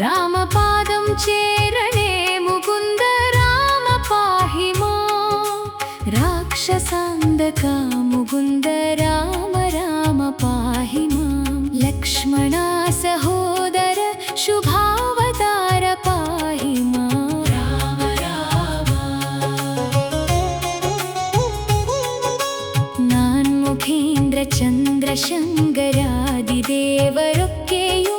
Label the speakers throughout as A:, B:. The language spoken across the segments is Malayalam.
A: రామపాదం చేరణే ముకుంద రామ పాహి మాం రాక్షసాంధక ముకుంద రామ రామ పాహి మాం లక్ష్మణా సహోదర శుభావతార పాహి మాం రామ రామ നാൻമുഖേന്ദ്ര ചന്ദ്രശങ്കരാദിദേവരൊക്കെയും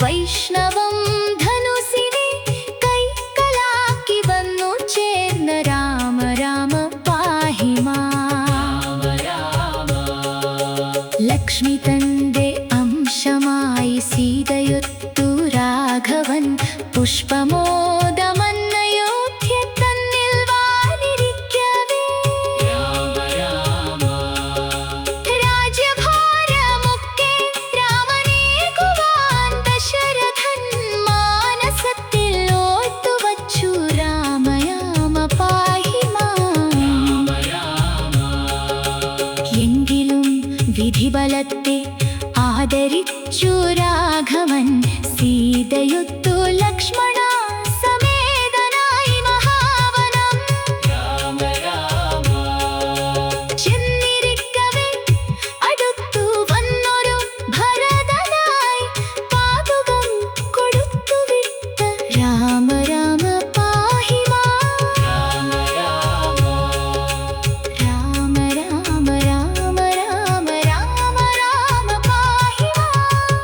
A: വൈഷ്ണവം ധനുസിനെ കൈക്കലാക്കി വന്നു ചേർന്ന രാമ രാമ പാഹി മാം ലക്ഷ്മി തന്റെ അംശമായി സീതയൊത്തു രാഘവൻ പുഷ്പമോദമന്നയോധ്യ തന്നിൽ വാനിരിക്കവേ രാജ്യഭാരമൊക്കെ രാമനേകുവാൻ ദശരഥൻ മാനസത്തിൽ ഓർത്തുവച്ചു രാമ പാഹി മാം എങ്കിലും വിധിബലത്തെ ആദരിച്ചു രാഘവൻ സീതയൊത്തു ലക്ഷ്മണ സമേതനായി മഹാവനം ചെന്നിരിക്കവേ അടുത്തു വന്നൊരു ഭരതനായി പാതുകം കൊടുത്തുവിട്ട രാമ രാമ പാഹി മാം രാമ രാമ രാമ രാമ രാമ രാമ പാഹി മാം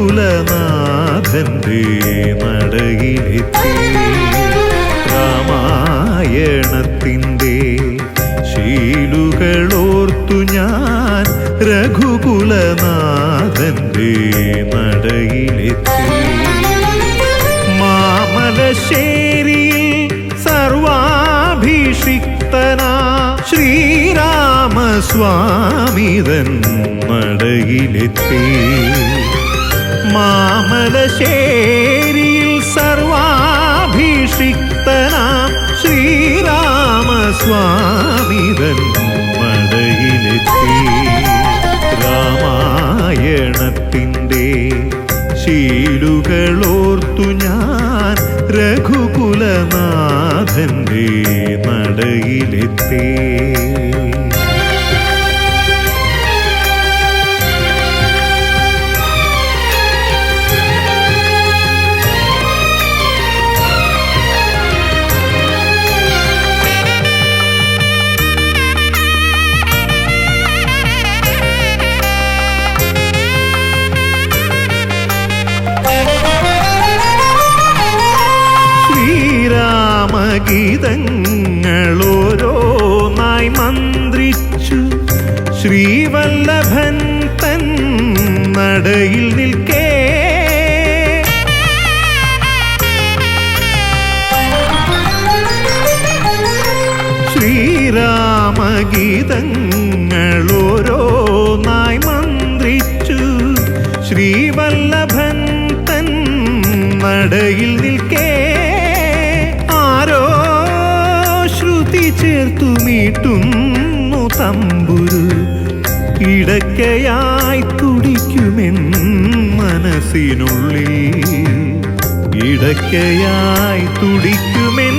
B: രഘുകുലനാഥന്റെ നടയിലെത്തി. രാമായണത്തിൻ്റെ ശീലുകളോർത്തു ഞാൻ രഘുകുലനാഥന്റെ നടയിലെത്തി. മാമലശ്ശേരിയിൽ സർവാഭിഷിക്തനാ ശ്രീരാമസ്വാമിതൻ നടയിലെത്തി. മാമലശ്ശേരിയിൽ സർവാഭിഷിക്തനാ ശ്രീരാമസ്വാമിതൻ നടയിലെത്തി. രാമായണത്തിൻ്റെ ശീലുകളോർത്തു ഞാൻ രഘുകുലനാഥന്റെ നടയിലെത്തി. ഗീതങ്ങളോരോന്നായി മന്ത്രിച്ചു ശ്രീവല്ലഭൻ തൻ നടയിൽ നിൽക്കേ. ശ്രീരാമഗീതങ്ങളോരോന്നായി മന്ത്രിച്ചു ശ്രീവല്ലഭൻ തൻ നടയിൽ നിൽക്കേ. ചേർത്തു മീട്ടുന്നു തമ്പുരു ഇടയ്ക്കയായി തുടിക്കുമെൻ മനസ്സിനുള്ളിൽ. ഇടയ്ക്കയായി തുടിക്കുമെൻ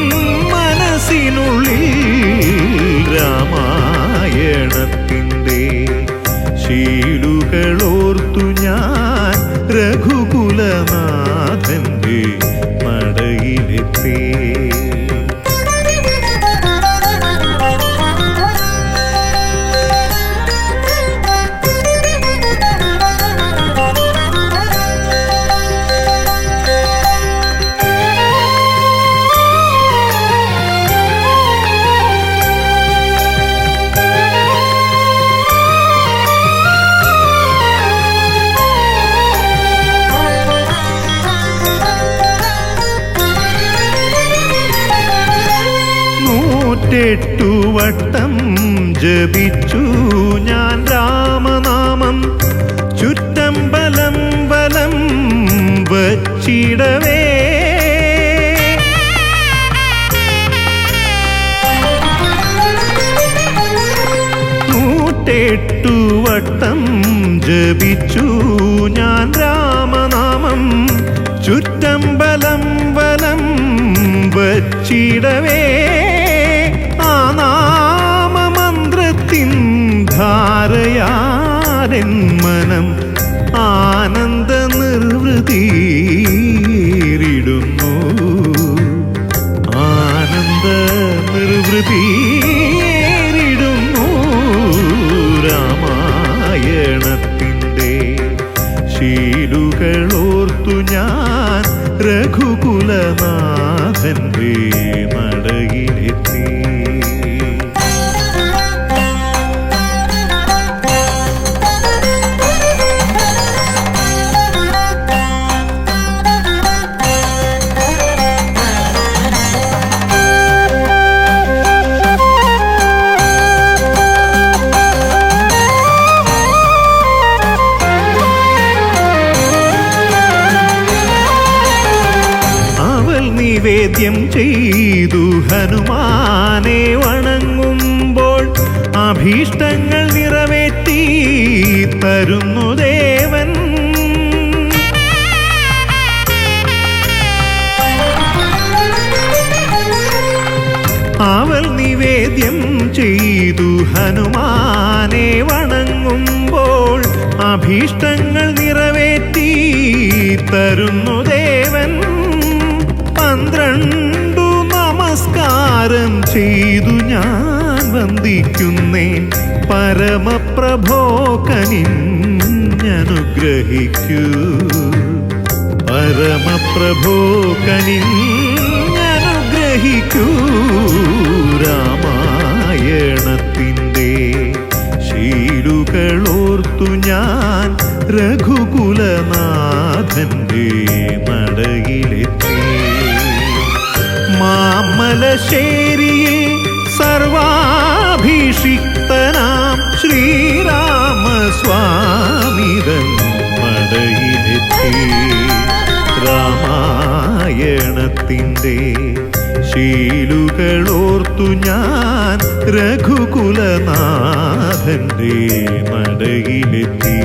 B: മനസ്സിനുള്ളിൽ. രാമായണത്തിൻ്റെ ശീലുകളോർത്തു ഞാൻ രഘുകുലനാഥന്റെ നടയിലെത്തി. വട്ടം ജപിച്ചു ഞാൻ രാമനാമം ചുറ്റമ്പലം ബലം വച്ചിടവേ. വട്ടം ജപിച്ചു ഞാൻ രാമനാമം ചുറ്റമ്പലം ബലം വച്ചിടവേ. ആ നാമമന്ത്രത്തിൻ ധാരയാരൻ മനം ആനന്ദ നിർവൃതിയിടുന്നു. ആനന്ദ നിർവൃതിയിടുന്നു. രാമായണത്തിൻ്റെ ശീലുകളോർത്തു ഞാൻ രഘുകുലനാഥന്റെ നടയിലെത്തി. നിവേദ്യം ചെയ്തു ഹനുമാനെ വണങ്ങുമ്പോൾ അഭീഷ്ടങ്ങൾ നിറവേറ്റി തരുന്നു ദേവൻ. അവൾ നിവേദ്യം ചെയ്തു ഹനുമാനെ വണങ്ങുമ്പോൾ അഭീഷ്ടങ്ങൾ നിറവേറ്റി തരുന്നു ദേവൻ. 12 നമസ്കാരം ചെയ്തു ഞാൻ വന്ദിക്കുന്നേൻ പരമപ്രഭോ കനിഞ്ഞ കനിഞ്ഞനുഗ്രഹിക്കൂ പരമപ്രഭോ കനിഞ്ഞനുഗ്രഹിക്കൂ രാമായണത്തിൻ്റെ ശീലുകളോർത്തു ഞാൻ രഘുകുലനാഥൻ്റെ നടയിലെത്തി മാമലശ്ശേരിയിൽ സർവാഭിഷിക്തനാം ശ്രീരാമസ്വാമിതൻ നടയിലെത്തി രാമായണത്തിൻ്റെ ശീലുകളോർത്തു ഞാൻ രഘുകുലനാഥൻ്റെ നടയിലെത്തി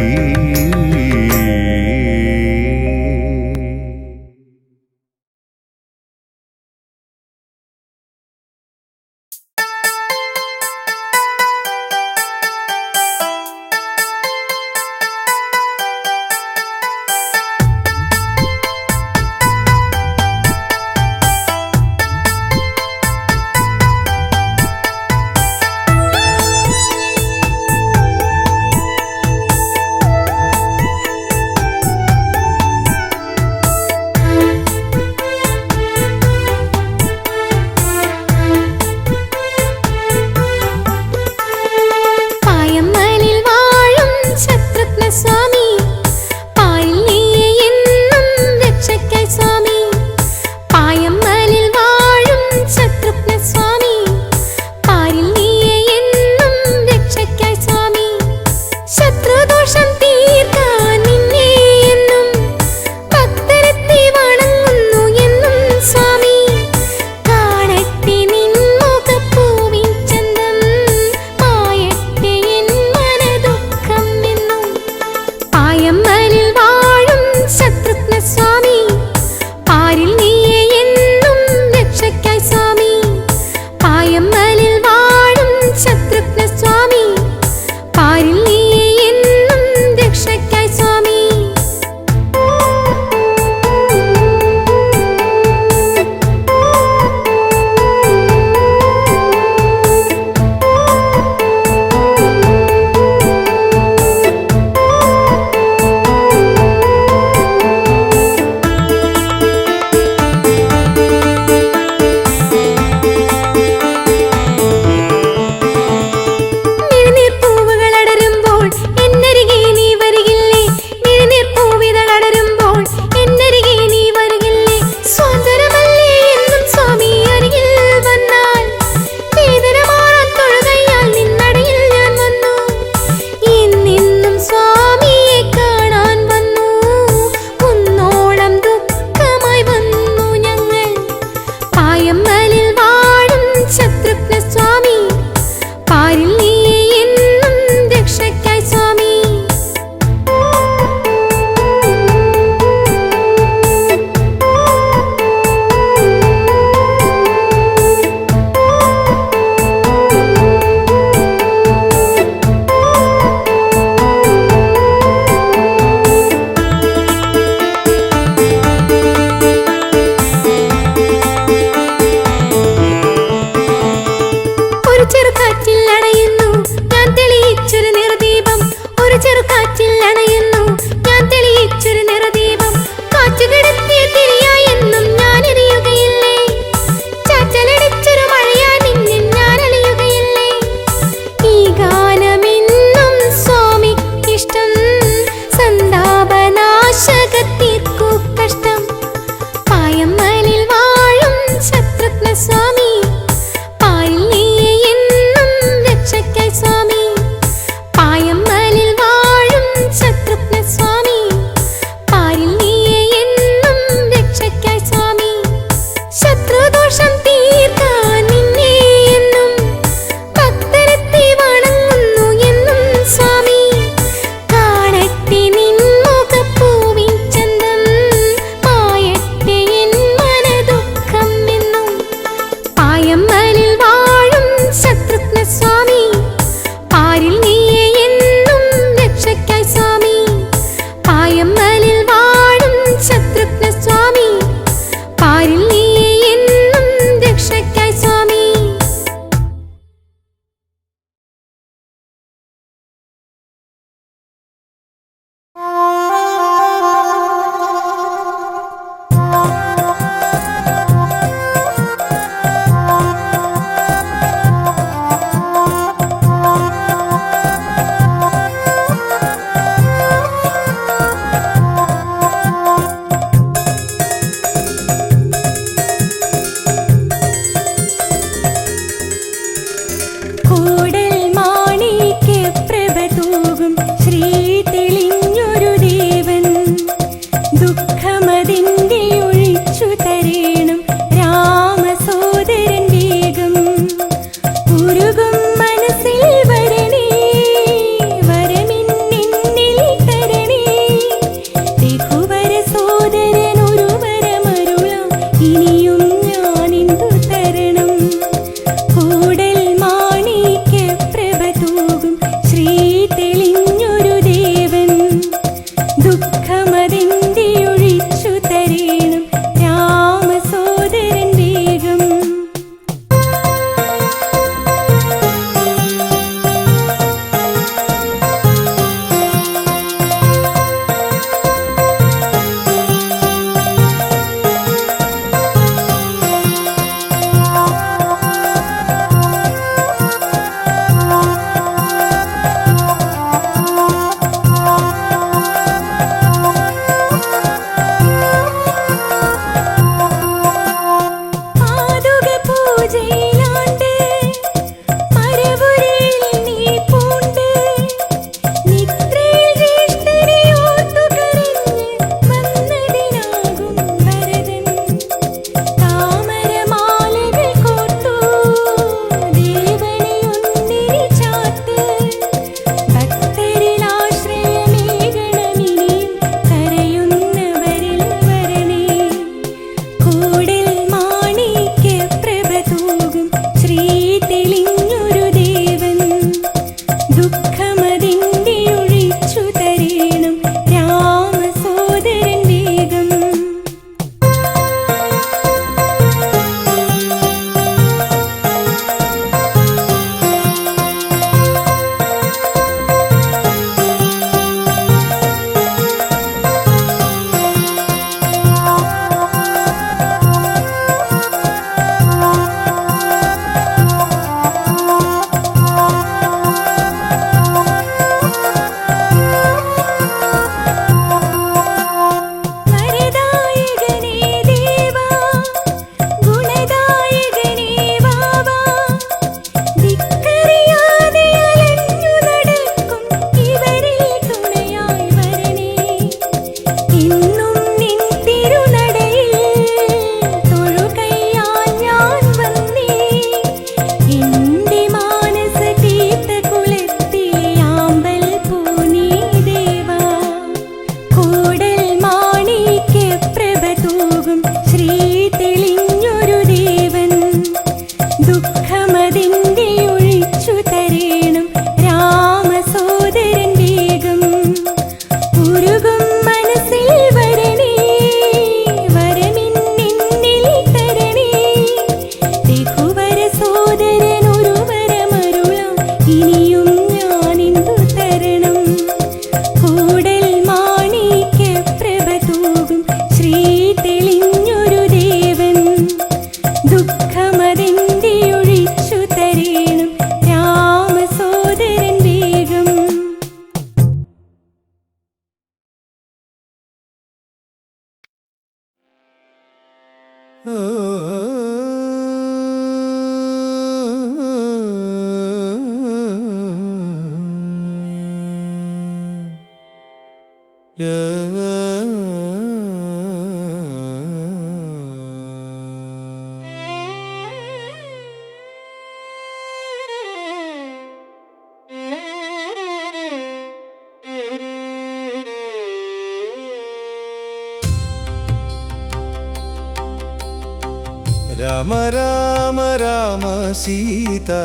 C: ರಾಮ ರಾಮ ರಾಮ ಸೀತಾ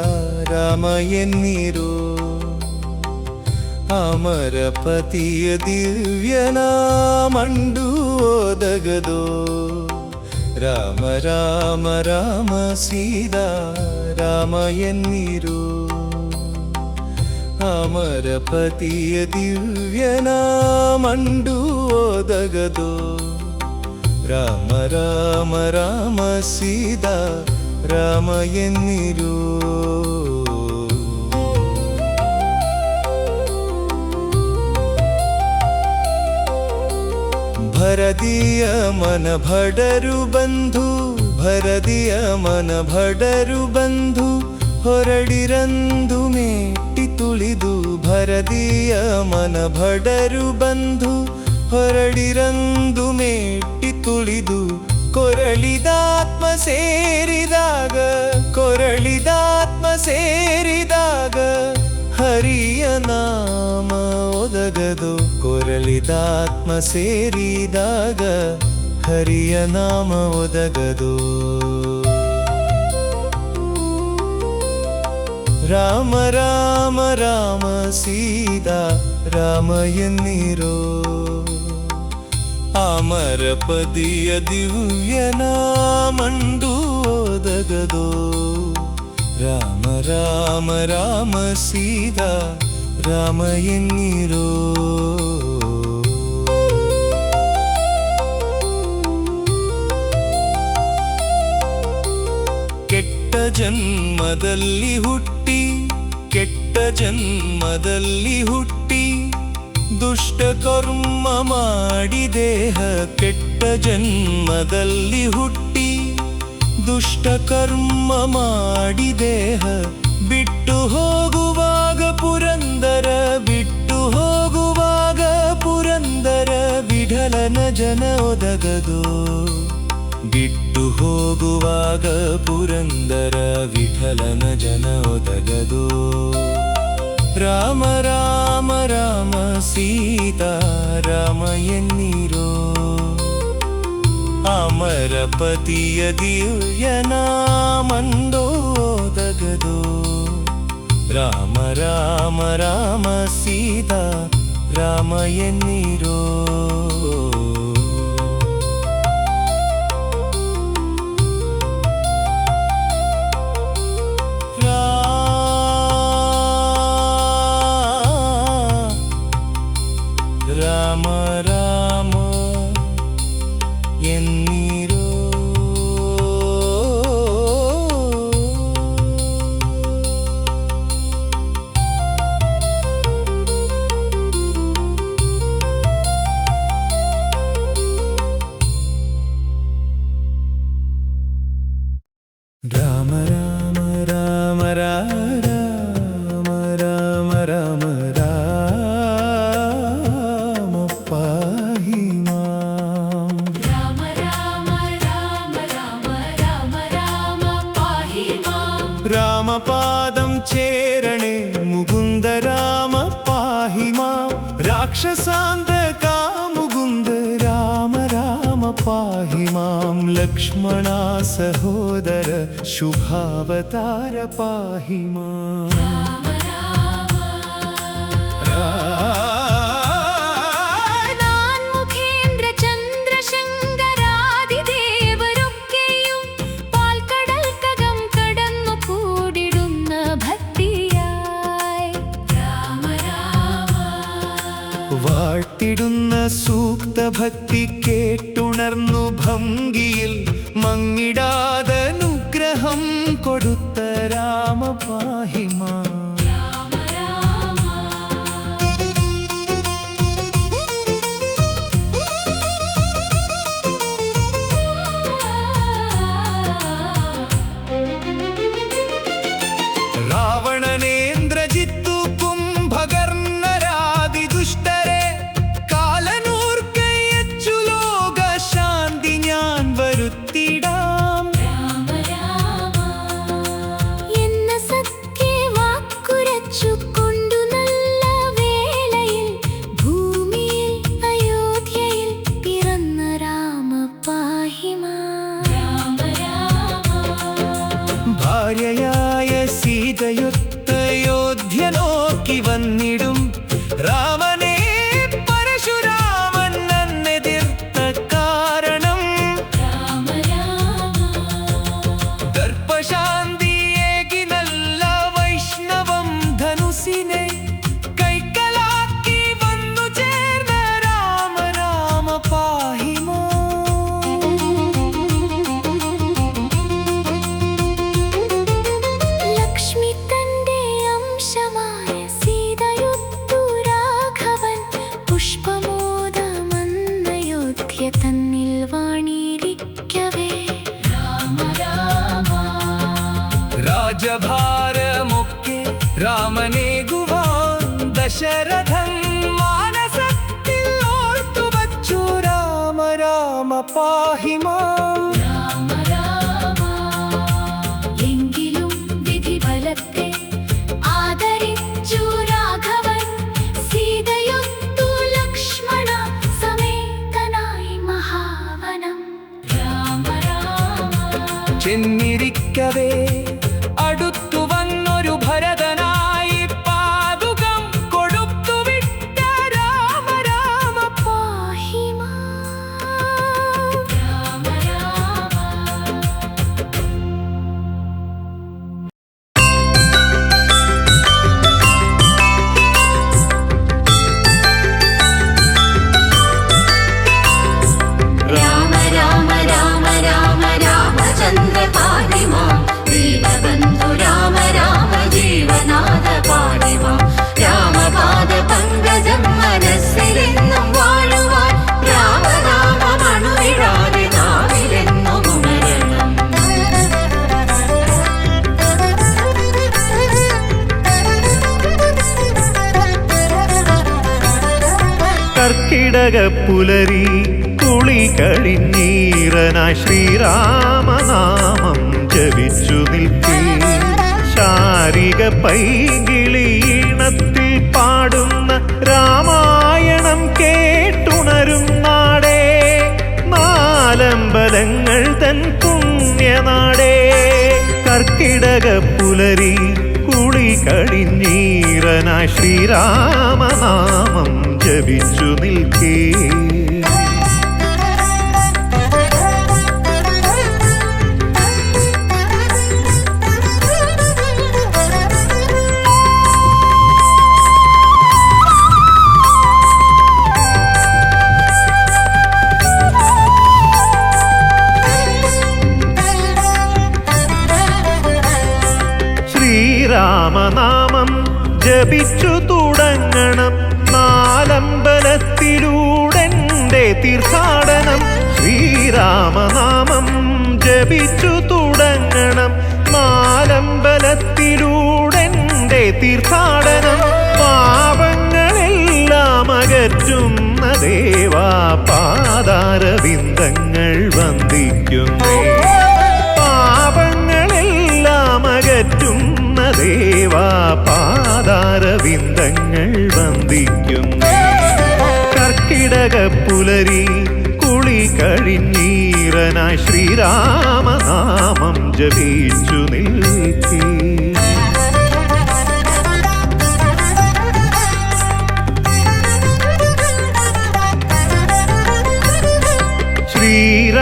C: ರಾಮ ಎನ್ನಿರೋ ಅಮರ ಪತಿಯ ದಿವ್ಯನಾಮಂಡು ಓದಗದೋ ರಾಮ ರಾಮ ರಾಮ ಸೀತಾ ರಾಮ ಎನ್ನಿರೋ ಅಮರ ಪತಿಯ ದಿವ್ಯನಾಮಂಡು ಓದಗದೋ ರಾಮ ರಾಮ ರಾಮ ಸೀತಾ ರಾಮ ಎನ್ನಿರೋ ಭರದಿಯ ಮನ ಭಡರು ಬಂಧು ಭರದಿಯ ಮನ ಭಡರು ಬಂಧು ಹೊರಡಿರಂದು ಮೇಟಿ ತುಳಿದು ಭರದಿಯ ಮನ ಭಡರು ಬಂಧು ಹೊರಡಿರಂದು ಮೇಟಿ ತುಳಿದು ಕೊರಳಿದಾತ್ಮ ಸೇರಿದಾಗ ಕೊರಳಿದಾತ್ಮ ಸೇರಿದಾಗ ಹರಿಯ ನಾಮ ಒದಗದು ಕೊರಳಿದಾತ್ಮ ಸೇರಿದಾಗ ಹರಿಯ ನಾಮ ಒದಗದು ರಾಮ ರಾಮ ರಾಮ ಸೀತಾ ರಾಮ ಎನ್ನಿರೋ ಅಮರ ಪದಿಯ ದಿವ್ಯನಾಮಂಡು ಓದಗದೋ ರಾಮ ರಾಮ ರಾಮ ಸೀತಾ ರಾಮ ಎನ್ನಿರೋ ಕೆಟ್ಟ ಜನ್ಮದಲ್ಲಿ ಹುಟ್ಟಿ ಕೆಟ್ಟ ಜನ್ಮದಲ್ಲಿ ಹುಟ್ಟಿ ದುಷ್ಟ ಕರ್ಮ ಮಾಡಿ ದೇಹ ಕೆಟ್ಟ ಜನ್ಮದಲ್ಲಿ ಹುಟ್ಟಿ ದುಷ್ಟ ಕರ್ಮ ಮಾಡಿ ದೇಹ ಬಿಟ್ಟು ಹೋಗುವಾಗ ಪುರಂದರ ಬಿಟ್ಟು ಹೋಗುವಾಗ ಪುರಂದರ ವಿಠಲನ ಜನ ಒದಗದೋ ಬಿಟ್ಟು ಹೋಗುವಾಗ ಪುರಂದರ ವಿಠಲನ ಜನ ಒದಗದೋ ರಾಮ ರಾಮ ರಾಮ ಸೀತಾ ರಾಮ ಎನ್ನಿರೋ ಅಮರ ಪತಿಯ ದಿವ್ಯನಾಮಂಡು ಓದಗದೋ ರಾಮ ರಾಮ ರಾಮ ಸೀತಾ ರಾಮ ಎನ್ನಿರೋ ರಾಮ ರಾಮ ಎನ್ನಿರೋ ರಾಮ ರಾಮ ರಾಮ ರಾಮ ರಾಮ ರಾಮ ರಾಮ ಪಾಹಿ ಮಾಂ
A: ರಾಮ ರಾಮ ರಾಮ ರಾಮ ರಾಮ ರಾಮ ಪಾಹಿ ಮಾಂ
C: ರಾಮ ಪಾದಂ ಚೇರಣೆ ಮುಗುಂದ ರಾಮ ಪಾಹಿ ಮಾಂ ರಾಕ್ಷಸಾಂಧಕ ಮುಗುಂದ ರಾಮ ರಾಮ ಪಾಹಿ ಮಾಂ ಲಕ್ಷ್ಮಣ ಸಹೋದರ ಶುಭಾವತಾರ ಪಾಹಿ ಮಾಂ
A: നാൻമുഖേന്ദ്ര ചന്ദ്രശങ്കരാദിദേവരൊക്കെയും പാൽക്കടൽക്കകം കടന്നു കൂടിടുന്ന ഭക്തിയായി രാമ രാമ
C: വാഴ്ത്തിടുന്ന സൂക്ത ഭക്തി കേട്ടുണർന്നു ഭംഗിയിൽ മങ്ങിടാതനുഗ്രഹം കൊടുത്ത രാമ പാഹി മാം
A: രാമ രാമ സന്ധ്യ തന്നിൽ വാണിരിക്കവേ രാമ രാമ
C: രാജഭാരമൊക്കെ രാമനേകുവാൻ ദശരഥൻ മാനസത്തിൽ ഓർത്തുവച്ചു രാമ രാമ പാഹി മാം.
A: രാമ രാമ എങ്കിലും വിധിഫലത്തെ ആദരിച്ചു രാഘവൻ സീതയൊത്തു ലക്ഷ്മണ സമേതനായി മഹാവനം രാമ രാമ
C: ചെന്നിരിക്കവേ അടുത്തു വന്നൊരു ഭരതനായി പാദുകം കൊടുത്തുവിട്ട രാമ രാമ
A: പാഹി മാം. രാമ രാമ
D: രാമ രാമ രാമ രാമ രാമചന്ദ്ര പാഹി മാം. ദീനബന്ധു രാമ രാമ ജീവനാഥ പാഹി മാം. രാമപാദ പങ്കജം മനസ്സിലെന്നും വാഴുവാൻ രാമനാമമണുവിടാതെ നാവിലെന്നും ഉണരണം.
B: കർക്കിടക പുലരി കുളി കഴിഞ്ഞീറനായി ശ്രീരാമനാമം ജപിച്ചു നിൽക്കേ ശാരിക പൈകിളീണത്തിൽ പാടുന്ന രാമായണം കേട്ടുണരും നാടേ നാലമ്പലങ്ങൾ തൻ പുണ്യനാടേ. കർക്കിടക പുലരി കുളി കഴിഞ്ഞീറനായി ശ്രീരാമനാമം ജപിച്ചു നിൽക്കേ ശ്രീരാമനാമം ജപിച്ചു തുടങ്ങണം നാലമ്പലത്തിലൂടെന്റെ തീർത്ഥാടനം. ശ്രീരാമനാമം ജപിച്ചു തുടങ്ങണം നാലമ്പലത്തിലൂടെന്റെ തീർത്ഥാടനം. പാപങ്ങളെല്ലാം അകറ്റുന്ന ദേവാ പാദാരവിന്ദങ്ങൾ വന്ദിക്കുന്നേ. പാപങ്ങളെല്ലാം അകറ്റുന്ന ദേവാ പാദാരവിന്ദങ്ങൾ വന്ദിക്കുന്നേ. കർക്കിടക പുലരി കുളി കഴിഞ്ഞീറനായി ശ്രീരാമനാമം ജപിച്ചു നിൽക്കേ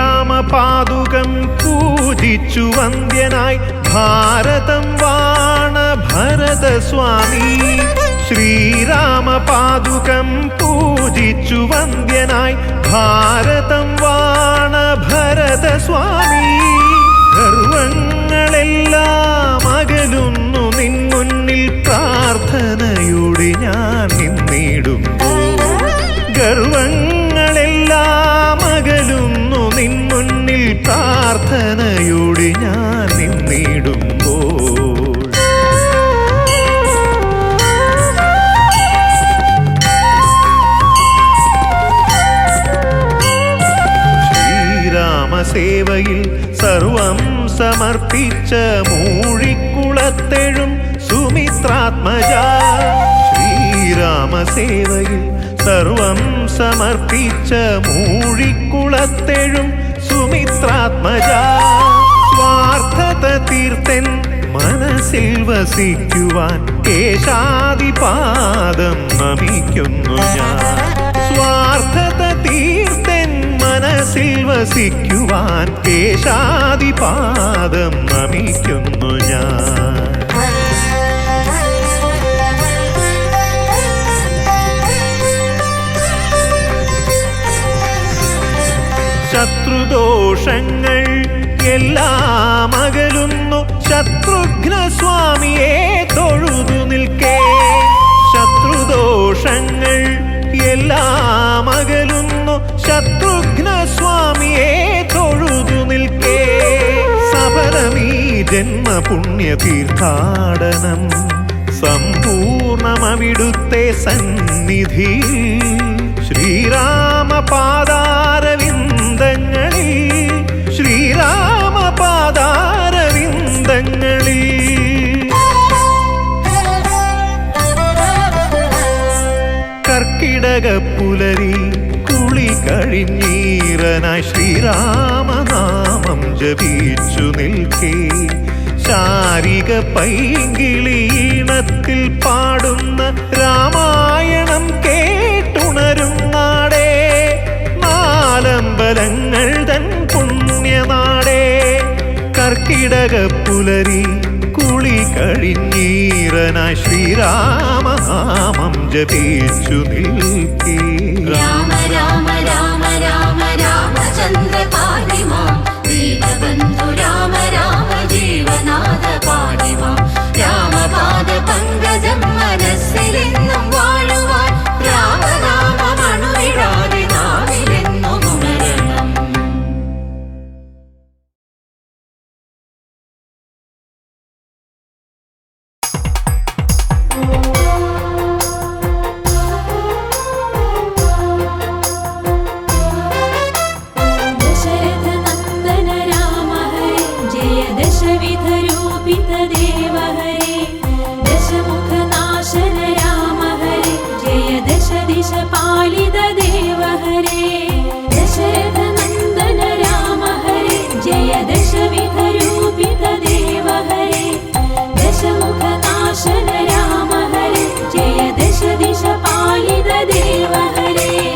B: ശ്രീരാമപാദുകം പൂജിച്ചു വന്ദ്യനായി ഭാരതം വാണ ഭരതസ്വാമി. ശ്രീരാമപാദുകം പൂജിച്ചു വന്ദ്യനായി ഭാരതം വാണ ഭരതസ്വാമി. ഗർവങ്ങളെല്ലാം അകലുന്നു നിൻ മുന്നിൽ പ്രാർത്ഥനയോടെ ഞാൻ നിന്നിടുമ്പോൾ. ഗർവങ്ങളെല്ലാം അകലുന്നു നിൻ മുന്നിൽ പ്രാർത്ഥനയോടെ ഞാൻ നിന്നിടുമ്പോൾ. ശ്രീരാമസേവയിൽ സർവം സമർപ്പിച്ച മൂഴിക്കുളത്തെഴും സുമിത്രാത്മജ. ശ്രീരാമസേവയിൽ സർവം സമർപ്പിച്ച മൂഴിക്കുളത്തെഴും സുമിത്രാത്മജ. സ്വാർത്ഥത തീർത്തൻ മനസ്സിൽ വസിക്കുവാൻ കേശാദിപാദം നമിക്കുന്നു ഞാൻ. സ്വാർത്ഥത തീർത്തൻ മനസ്സിൽ വസിക്കുവാൻ കേശാദിപാദം നമിക്കുന്നു ഞാൻ. ശത്രുദോഷങ്ങൾ എല്ലാം അകലുന്നു ശത്രുഘ്ന സ്വാമിയെ തൊഴുതു നിൽക്കേ. ശത്രുദോഷങ്ങൾ എല്ലാം അകലുന്നു ശത്രുഘ്ന ജന്മപുണ്യ തീർത്ഥാടനം സമ്പൂർണമവിടുത്തെ സന്നിധി ശ്രീരാമ പാദാരവിന്ദങ്ങളിൽ ശ്രീരാമ പാദാരവിന്ദങ്ങളിൽ കർക്കിടക പുലരി കുളി കഴിഞ്ഞീറനായി ശ്രീരാമനാമം ജപിച്ചു നിൽക്കേ ശാരിക പൈങ്കിളീണത്തിൽ പാടുന്ന രാമായണം കേട്ടുണരും നാടേ നാലമ്പലങ്ങൾ തൻ പുണ്യനാടേ കർക്കിടക പുലരി കുളി കഴിഞ്ഞീറനായി ശ്രീരാമനാമം ജപിച്ചു നിൽക്കേ
D: രാമ രാമ രാമ രാമ